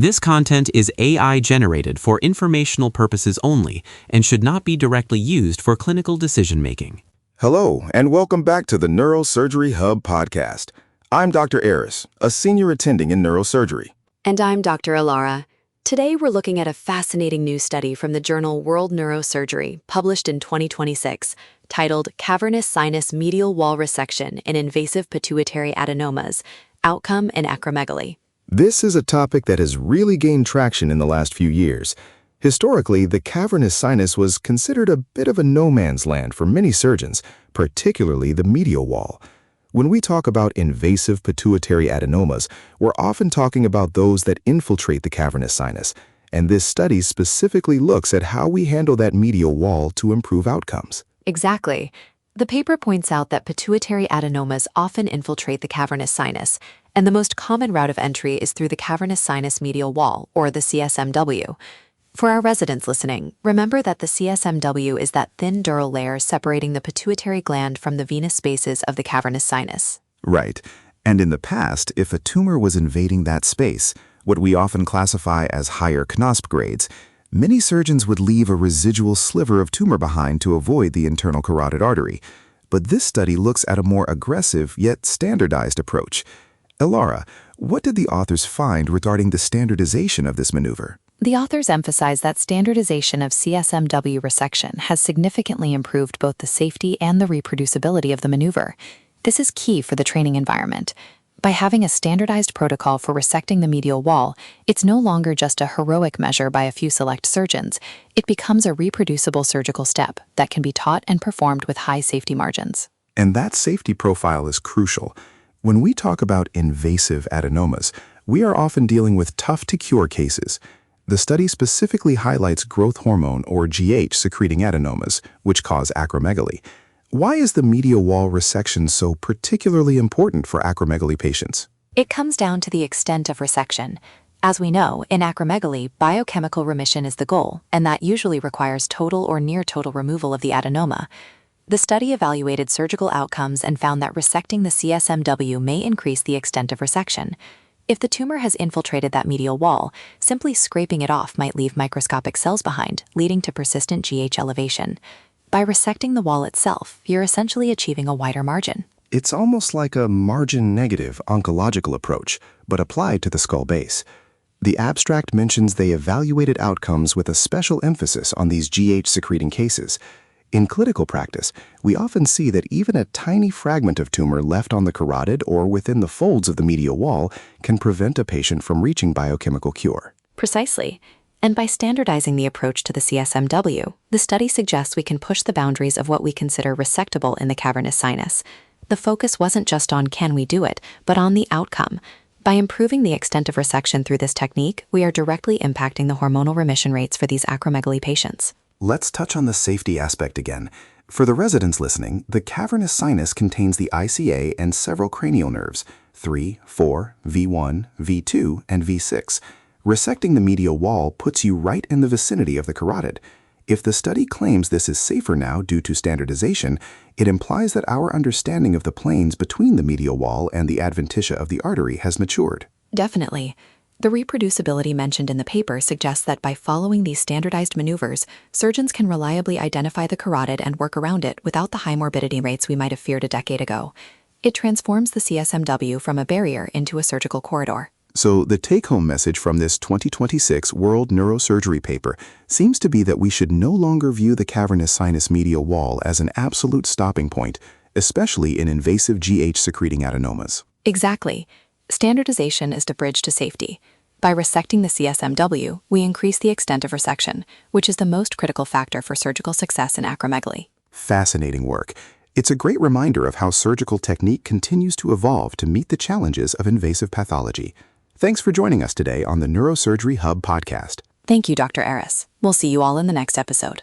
This content is AI generated for informational purposes only and should not be directly used for clinical decision-making. Hello, and welcome back to the Neurosurgery Hub podcast. I'm Dr. Aris, a senior attending in neurosurgery. And I'm Dr. Alara. Today we're looking at a fascinating new study from the journal World Neurosurgery, published in 2026, titled Cavernous Sinus Medial Wall Resection in Invasive Pituitary Adenomas, Outcome in Acromegaly. This is a topic that has really gained traction in the last few years. Historically, the cavernous sinus was considered a bit of a no-man's land for many surgeons, particularly the medial wall. When we talk about invasive pituitary adenomas, we're often talking about those that infiltrate the cavernous sinus, and this study specifically looks at how we handle that medial wall to improve outcomes. Exactly. The paper points out that pituitary adenomas often infiltrate the cavernous sinus, and the most common route of entry is through the cavernous sinus medial wall, or the CSMW. For our residents listening, remember that the CSMW is that thin dural layer separating the pituitary gland from the venous spaces of the cavernous sinus. Right. And in the past, if a tumor was invading that space, what we often classify as higher KNOSP grades, many surgeons would leave a residual sliver of tumor behind to avoid the internal carotid artery. But this study looks at a more aggressive yet standardized approach. Alara, what did the authors find regarding the standardization of this maneuver? The authors emphasize that standardization of CSMW resection has significantly improved both the safety and the reproducibility of the maneuver. This is key for the training environment. By having a standardized protocol for resecting the medial wall, it's no longer just a heroic measure by a few select surgeons. It becomes a reproducible surgical step that can be taught and performed with high safety margins. And that safety profile is crucial. When we talk about invasive adenomas, we are often dealing with tough-to-cure cases. The study specifically highlights growth hormone or GH secreting adenomas, which cause acromegaly. Why is the medial wall resection so particularly important for acromegaly patients? It comes down to the extent of resection. As we know, in acromegaly, biochemical remission is the goal, and that usually requires total or near total removal of the adenoma. The study evaluated surgical outcomes and found that resecting the CSMW may increase the extent of resection. If the tumor has infiltrated that medial wall, simply scraping it off might leave microscopic cells behind, leading to persistent GH elevation. By resecting the wall itself, you're essentially achieving a wider margin. It's almost like a margin-negative oncological approach, but applied to the skull base. The abstract mentions they evaluated outcomes with a special emphasis on these GH-secreting cases. In clinical practice, we often see that even a tiny fragment of tumor left on the carotid or within the folds of the medial wall can prevent a patient from reaching biochemical cure. Precisely. And by standardizing the approach to the CSMW, the study suggests we can push the boundaries of what we consider resectable in the cavernous sinus. The focus wasn't just on can we do it, but on the outcome. By improving the extent of resection through this technique, we are directly impacting the hormonal remission rates for these acromegaly patients. Let's touch on the safety aspect again. For the residents listening, the cavernous sinus contains the ICA and several cranial nerves, 3, 4, V1, V2, and V6. Resecting the medial wall puts you right in the vicinity of the carotid. If the study claims this is safer now due to standardization, it implies that our understanding of the planes between the medial wall and the adventitia of the artery has matured. Definitely. The reproducibility mentioned in the paper suggests that by following these standardized maneuvers, surgeons can reliably identify the carotid and work around it without the high morbidity rates we might have feared a decade ago. It transforms the CSMW from a barrier into a surgical corridor. So the take-home message from this 2026 World Neurosurgery paper seems to be that we should no longer view the cavernous sinus medial wall as an absolute stopping point, especially in invasive GH-secreting adenomas. Exactly. Standardization is the bridge to safety. By resecting the CSMW, we increase the extent of resection, which is the most critical factor for surgical success in acromegaly. Fascinating work. It's a great reminder of how surgical technique continues to evolve to meet the challenges of invasive pathology. Thanks for joining us today on the Neurosurgery Hub podcast. Thank you, Dr. Aris. We'll see you all in the next episode.